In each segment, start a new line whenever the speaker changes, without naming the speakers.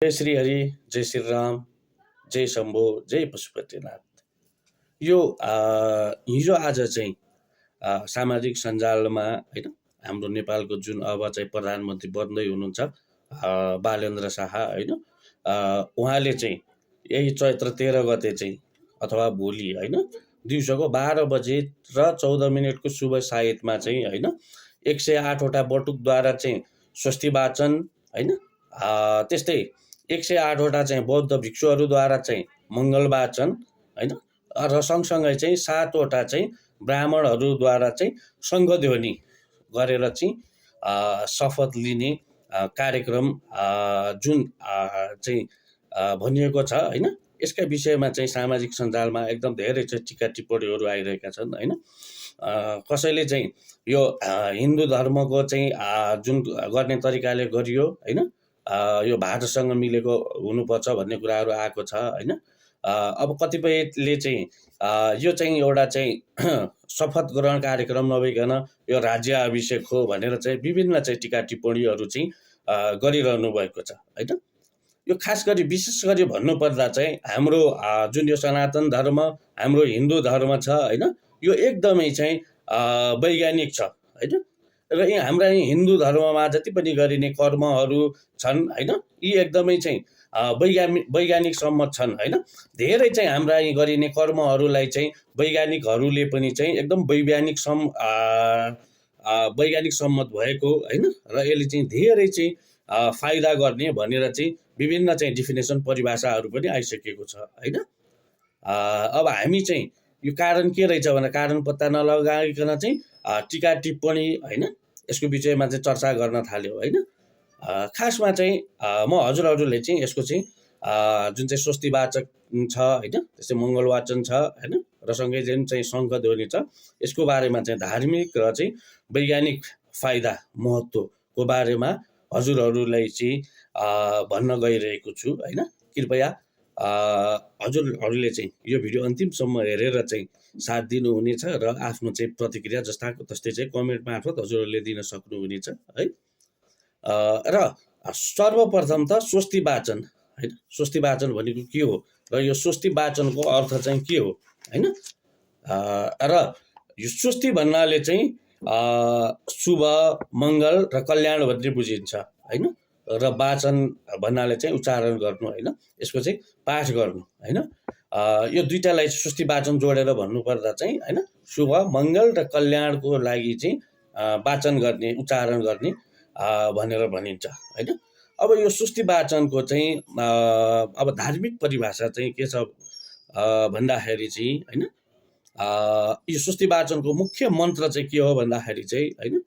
जय श्री हरि, जय श्री राम, जय शम्भो, जय पशुपतिनाथ। यो हिजो आज चाहिँ सामाजिक सञ्जालमा हैन हाम्रो नेपालको जुन अब चाहिँ प्रधानमन्त्री बन्दै हुनुहुन्छ बालेन्द्र शाह हैन उहाँले चाहिँ यही चैत्र 13 गते चाहिँ अथवा भोलि हैन दिउँसोको 12 बजे र 14 मिनेटको शुभ सायतमा चाहिँ हैन 108 वटा बटुकद्वारा चाहिँ स्वस्ति वाचन हैन त्यस्तै 108 वटा चाहिँ बौद्ध भिक्षुहरूद्वारा चाहिँ मङ्गल वाचन हैन र सँगसँगै चाहिँ 7 वटा चाहिँ ब्राह्मणहरूद्वारा चाहिँ शङ्खध्वनि गरेर चाहिँ शपथ लिने कार्यक्रम जुन चाहिँ भनिएको छ हैन। यसका विषयमा चाहिँ सामाजिक सञ्जालमा एकदम धेरै चाहिँ टिका टिप्पणीहरू आइरहेका छन् हैन। कसैले चाहिँ यो हिन्दू धर्मको चाहिँ जुन गर्ने तरिकाले गरियो हैन यो भारतसँग मिलेको हुनुपर्छ भन्ने कुराहरू आएको छ हैन। अब कतिपयले चाहिँ यो चाहिँ एउटा चाहिँ शपथ ग्रहण कार्यक्रम नभइकन यो राज्य अभिषेक हो भनेर चाहिँ विभिन्न चाहिँ टिका टिप्पणीहरू चाहिँ गरिरहनु भएको छ हैन। यो खास गरी विशेष गरी भन्नुपर्दा चाहिँ हाम्रो जुन यो सनातन धर्म हाम्रो हिन्दू धर्म छ हैन यो एकदमै चाहिँ वैज्ञानिक छ हैन। र यी हाम्रा हिन्दू धर्ममा जति पनि गरिने कर्महरू छन् हैन यी एकदमै चाहिँ वैज्ञानिक सम्मत छन् हैन। धेरै चाहिँ हाम्रा यी गरिने कर्महरूलाई चाहिँ वैज्ञानिकहरूले पनि चाहिँ एकदम वैज्ञानिक सम्मत भएको हैन। र यसले चाहिँ धेरै चाहिँ फाइदा गर्ने भनेर चाहिँ विभिन्न चाहिँ डेफिनेसन परिभाषाहरू पनि आइसकेको छ हैन। अब हामी चाहिँ यो कारण के रहेछ भने कारण पत्ता नलगाइकन चाहिँ टिका टिप्पणी हैन यसको विषयमा चाहिँ चर्चा गर्न थाल्यो हैन। खासमा चाहिँ म हजुरहरूले चाहिँ यसको चाहिँ जुन चाहिँ स्वस्ति वाचक छ हैन त्यस्तै मङ्गल वाचन छ हैन र सँगै जुन चाहिँ शङ्खध्वनि छ यसको बारेमा चाहिँ धार्मिक र चाहिँ वैज्ञानिक फाइदा महत्त्वको बारेमा हजुरहरूलाई चाहिँ भन्न गइरहेको छु हैन। कृपया हजुरहरूले चाहिँ यो भिडियो अन्तिमसम्म हेरेर चाहिँ साथ दिनुहुनेछ र आफ्नो चाहिँ प्रतिक्रिया जस्ताको तस्तै चाहिँ कमेन्ट मार्फत हजुरहरूले दिन सक्नुहुनेछ है। र सर्वप्रथम त स्वस्ति वाचन हैन स्वस्ति वाचन भनेको के हो र यो स्वस्ति वाचनको अर्थ चाहिँ के हो हैन। र यो स्वस्ति भन्नाले चाहिँ शुभ मङ्गल र कल्याण भन्ने बुझिन्छ हैन। र वाचन भन्नाले चाहिँ उच्चारण गर्नु हैन यसको चाहिँ पाठ गर्नु हैन। यो दुईटालाई स्वस्ति वाचन जोडेर भन्नुपर्दा चाहिँ हैन शुभ मङ्गल र कल्याणको लागि चाहिँ वाचन गर्ने उच्चारण गर्ने भनेर भनिन्छ हैन। अब यो स्वस्ति वाचनको चाहिँ अब धार्मिक परिभाषा चाहिँ के छ भन्दाखेरि चाहिँ हैन यो स्वस्ति वाचनको मुख्य मन्त्र चाहिँ के हो भन्दाखेरि चाहिँ हैन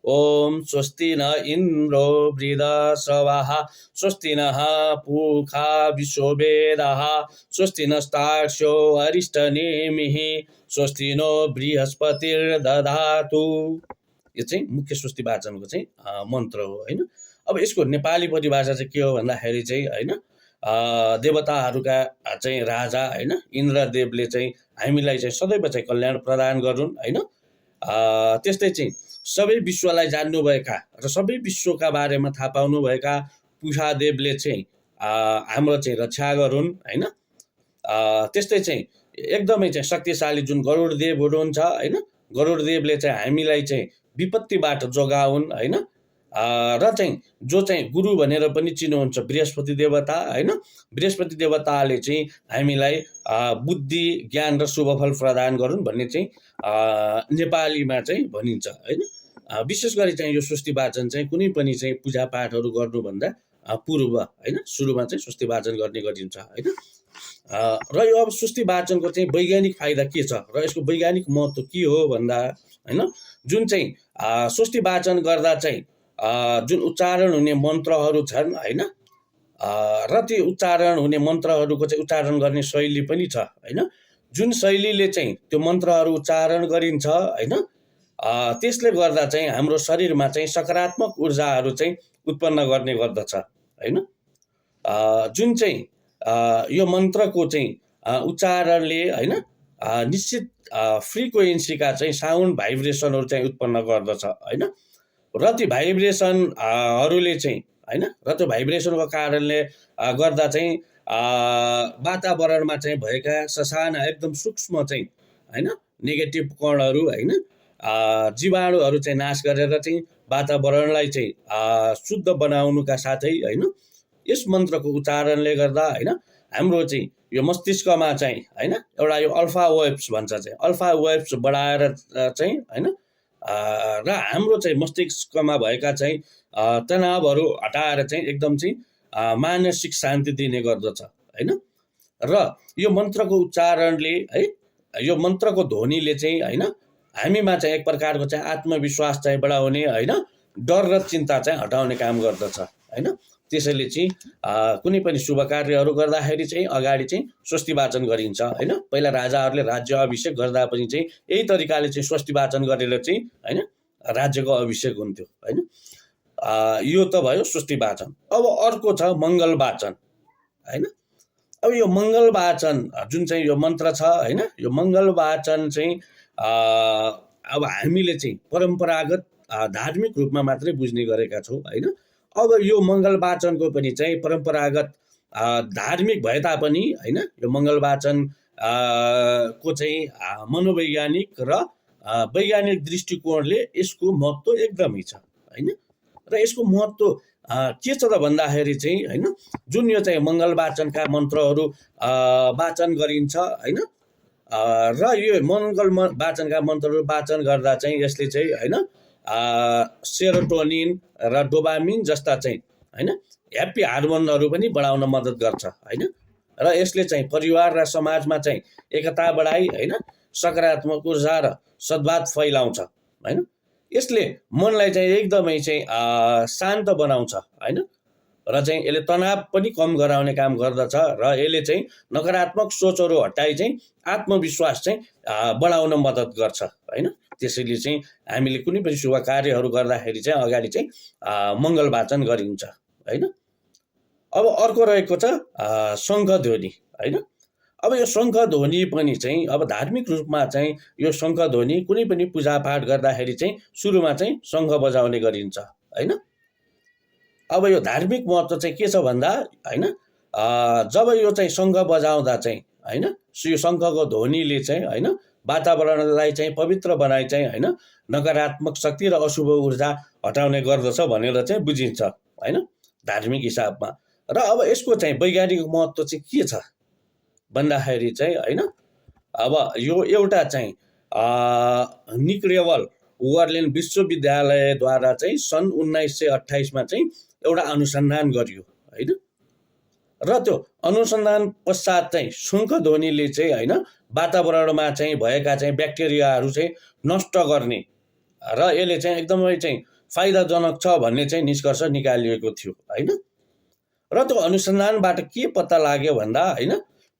ओम स्वस्ति न इन्द्रो वृधश्रवः स्वस्ति नः पूषा विश्ववेदाः स्वस्ति नस्तार्क्ष्यो अरिष्टनेमिः स्वस्ति नो बृहस्पतिर्दधातु। यो चाहिँ मुख्य स्वस्ति वाचनको चाहिँ मन्त्र हो हैन। अब यसको नेपाली परिभाषा चाहिँ के हो भन्दाखेरि चाहिँ हैन देवताहरूका चाहिँ राजा हैन इन्द्रदेवले चाहिँ हामीलाई चाहिँ सदैव चाहिँ कल्याण प्रदान गरून् हैन। त्यस्तै चाहिँ सबै विश्वलाई जान्नुभएका र सबै विश्वका बारेमा थाहा पाउनुभएका पूषादेवले चाहिँ हाम्रो चाहिँ रक्षा गरून् हैन। त्यस्तै चाहिँ एकदमै चाहिँ शक्तिशाली जुन गरुडदेव हुनुहुन्छ हैन गरुडदेवले चाहिँ हामीलाई चाहिँ विपत्तिबाट जोगाउन् हैन। र चाहिँ जो चाहिँ गुरु भनेर पनि चिन्नुहुन्छ बृहस्पति देवता हैन बृहस्पति देवताले चाहिँ हामीलाई बुद्धि ज्ञान र शुभफल प्रदान गरून् भन्ने चाहिँ नेपालीमा चाहिँ भनिन्छ हैन। विशेष गरी चाहिँ यो स्वस्ति वाचन चाहिँ कुनै पनि चाहिँ पूजापाठहरू गर्नुभन्दा पूर्व हैन सुरुमा चाहिँ स्वस्ति वाचन गर्ने गरिन्छ हैन। र यो अब स्वस्ति वाचनको चाहिँ वैज्ञानिक फाइदा के छ र यसको वैज्ञानिक महत्त्व के हो भन्दा हैन जुन चाहिँ स्वस्ति वाचन गर्दा चाहिँ जुन उच्चारण हुने मन्त्रहरू छन् हैन र त्यो उच्चारण हुने मन्त्रहरूको चाहिँ उच्चारण गर्ने शैली पनि छ हैन। जुन शैलीले चाहिँ त्यो मन्त्रहरू उच्चारण गरिन्छ हैन त्यसले गर्दा चाहिँ हाम्रो शरीरमा चाहिँ सकारात्मक ऊर्जाहरू चाहिँ उत्पन्न गर्ने गर्दछ हैन। जुन चाहिँ यो मन्त्रको चाहिँ उच्चारणले हैन निश्चित फ्रिक्वेन्सीका चाहिँ साउन्ड भाइब्रेसनहरू चाहिँ उत्पन्न गर्दछ हैन। र ती भाइब्रेसनहरूले चाहिँ होइन। र त्यो भाइब्रेसनको कारणले गर्दा चाहिँ वातावरणमा चाहिँ भएका ससाना एकदम सूक्ष्म चाहिँ होइन नेगेटिभ कणहरू होइन जीवाणुहरू चाहिँ नाश गरेर चाहिँ वातावरणलाई चाहिँ शुद्ध बनाउनुका साथै होइन यस मन्त्रको उच्चारणले गर्दा होइन हाम्रो चाहिँ यो मस्तिष्कमा चाहिँ होइन एउटा यो अल्फा वेव्स भन्छ चाहिँ अल्फा वेव्स बढाएर चाहिँ होइन र हाम्रो चाहिँ मस्तिष्कमा भएका चाहिँ तनावहरू हटाएर चाहिँ एकदम चाहिँ मानसिक शान्ति दिने गर्दछ होइन। र यो मन्त्रको उच्चारणले है यो मन्त्रको ध्वनिले चाहिँ होइन हामीमा चाहिँ एक प्रकारको चाहिँ आत्मविश्वास चाहिँ बढाउने होइन डर र चिन्ता चाहिँ हटाउने काम गर्दछ होइन। त्यसैले चाहिँ कुनै पनि शुभ कार्यहरू गर्दाखेरि चाहिँ अगाडि चाहिँ स्वस्ति वाचन गरिन्छ होइन। पहिला राजाहरूले राज्य अभिषेक गर्दा पनि चाहिँ यही तरिकाले चाहिँ स्वस्ति वाचन गरेर चाहिँ होइन राज्यको अभिषेक हुन्थ्यो होइन। यो त भयो स्वस्ति वाचन। अब अर्को छ मङ्गल वाचन होइन। अब यो मङ्गल वाचन जुन चाहिँ यो मन्त्र छ होइन यो मङ्गल वाचन चाहिँ अब हामीले चाहिँ परम्परागत धार्मिक रूपमा मात्रै बुझ्ने गरेका छौँ होइन। अब यो मङ्गल वाचनको पनि चाहिँ परम्परागत धार्मिक भए तापनि होइन यो मङ्गल वाचन को चाहिँ मनोवैज्ञानिक र वैज्ञानिक दृष्टिकोणले यसको महत्त्व एकदमै छ होइन। र यसको महत्त्व के छ त भन्दाखेरि चाहिँ होइन जुन यो चाहिँ मङ्गल वाचनका मन्त्रहरू वाचन गरिन्छ होइन र यो मङ्गल वाचनका मन्त्रहरू वाचन गर्दा चाहिँ यसले चाहिँ होइन सेरोटोनिन र डोपामिन जस्ता चाहिँ होइन ह्याप्पी हार्मोनहरू पनि बढाउन मद्दत गर्छ होइन। र यसले चाहिँ परिवार र समाजमा चाहिँ एकता बढाई होइन सकारात्मक ऊर्जा र सद्भाव फैलाउँछ होइन। यसले मनलाई चाहिँ एकदमै चाहिँ शान्त बनाउँछ होइन र चाहिँ यसले तनाव पनि कम गराउने काम गर्दछ र यसले चाहिँ नकारात्मक सोचहरू हटाई चाहिँ आत्मविश्वास चाहिँ बढाउन मद्दत गर्छ होइन। त्यसैले चाहिँ हामीले कुनै पनि शुभ कार्यहरू गर्दाखेरि चाहिँ अगाडि चाहिँ मङ्गल वाचन गरिन्छ होइन। अब अर्को रहेको छ शङ्ख ध्वनि होइन। अब यो शङ्ख ध्वनि पनि चाहिँ अब धार्मिक रूपमा चाहिँ यो शङ्ख ध्वनि कुनै पनि पूजापाठ गर्दाखेरि चाहिँ सुरुमा चाहिँ शङ्ख बजाउने गरिन्छ होइन। अब यो धार्मिक महत्त्व चाहिँ के छ भन्दा होइन जब यो चाहिँ शङ्ख बजाउँदा चाहिँ होइन यो शङ्खको ध्वनिले चाहिँ होइन वातावरणलाई चाहिँ पवित्र बनाइ चाहिँ होइन नकारात्मक शक्ति र अशुभ ऊर्जा हटाउने गर्दछ भनेर चाहिँ बुझिन्छ होइन धार्मिक हिसाबमा। र अब यसको चाहिँ वैज्ञानिक महत्त्व चाहिँ के छ भन्दाखेरि चाहिँ होइन अब यो एउटा चाहिँ निक्रेवल वर्लिन विश्वविद्यालयद्वारा चाहिँ सन् 1928मा चाहिँ एउटा अनुसन्धान गरियो होइन। र त्यो अनुसन्धान पश्चात चाहिँ शङ्ख ध्वनिले चाहिँ होइन वातावरणमा चाहिँ भएका चाहिँ ब्याक्टेरियाहरू चाहिँ नष्ट गर्ने र यसले चाहिँ एकदमै चाहिँ फाइदाजनक छ भन्ने चाहिँ निष्कर्ष निकालिएको थियो होइन। र त्यो अनुसन्धानबाट के पत्ता लाग्यो भन्दा होइन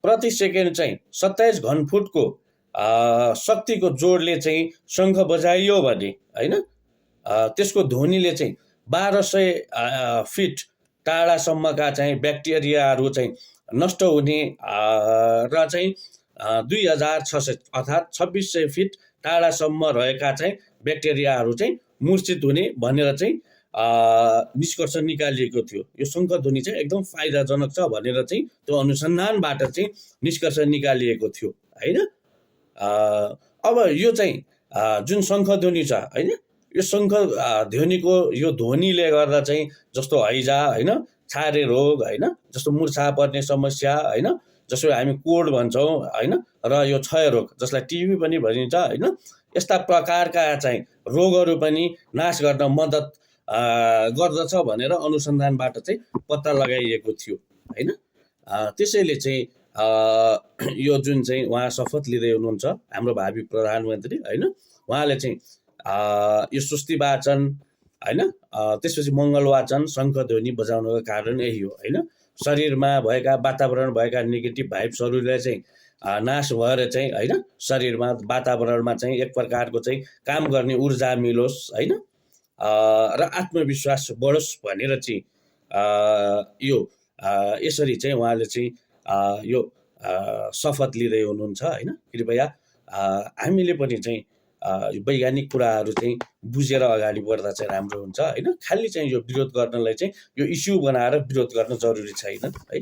प्रति सेकेन्ड चाहिँ 27 घनफुटको शक्तिको जोडले चाहिँ शङ्ख बजाइयो भने होइन त्यसको ध्वनिले चाहिँ 1200 फिट टाढासम्मका चाहिँ ब्याक्टेरियाहरू चाहिँ नष्ट हुने र चाहिँ 2600 अर्थात् 2600 फिट टाढासम्म रहेका चाहिँ ब्याक्टेरियाहरू चाहिँ मूर्छित हुने भनेर चाहिँ निष्कर्ष निकालिएको थियो। यो शङ्ख ध्वनि चाहिँ एकदम फाइदाजनक छ भनेर चाहिँ त्यो अनुसन्धानबाट चाहिँ निष्कर्ष निकालिएको थियो होइन। अब यो चाहिँ जुन शङ्ख ध्वनि छ होइन यो शङ्ख ध्वनिको यो ध्वनिले गर्दा चाहिँ जस्तो हैजा होइन छारे रोग होइन जस्तो मुर्छा पर्ने समस्या होइन जसो हामी कोड भन्छौँ होइन र यो क्षय रोग जसलाई टिबी पनि भनिन्छ होइन यस्ता प्रकारका चाहिँ रोगहरू पनि नाश गर्न मद्दत गर्दछ भनेर अनुसन्धानबाट चाहिँ पत्ता लगाइएको थियो होइन। त्यसैले चाहिँ यो जुन चाहिँ उहाँ शपथ लिँदै हुनुहुन्छ हाम्रो भावी प्रधानमन्त्री होइन उहाँले चाहिँ यो स्वस्ति वाचन होइन त्यसपछि मङ्गल वाचन शङ्ख ध्वनि बजाउनुको कारण यही हो होइन। शरीरमा भएका वातावरण भएका नेगेटिभ भाइब्सहरूले चाहिँ नाश भएर चाहिँ होइन शरीरमा वातावरणमा चाहिँ एक प्रकारको चाहिँ काम गर्ने ऊर्जा मिलोस् होइन र आत्मविश्वास बढोस् भनेर चाहिँ यो यसरी चाहिँ उहाँले चाहिँ यो शपथ लिँदै हुनुहुन्छ होइन। कृपया हामीले पनि चाहिँ यो वैज्ञानिक कुराहरू चाहिँ बुझेर अगाडि बढ्दा चाहिँ राम्रो हुन्छ होइन। खालि चाहिँ यो विरोध गर्नलाई चाहिँ यो इस्यु बनाएर विरोध गर्न जरुरी छैन है।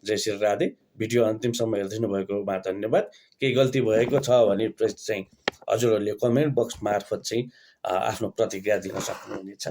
जय श्री राधे। भिडियो अन्तिमसम्म हेरिदिनु भएकोमा धन्यवाद। केही गल्ती भएको छ भने चाहिँ हजुरहरूले कमेन्ट बक्स मार्फत चाहिँ आफ्नो प्रतिक्रिया दिन सक्नुहुनेछ।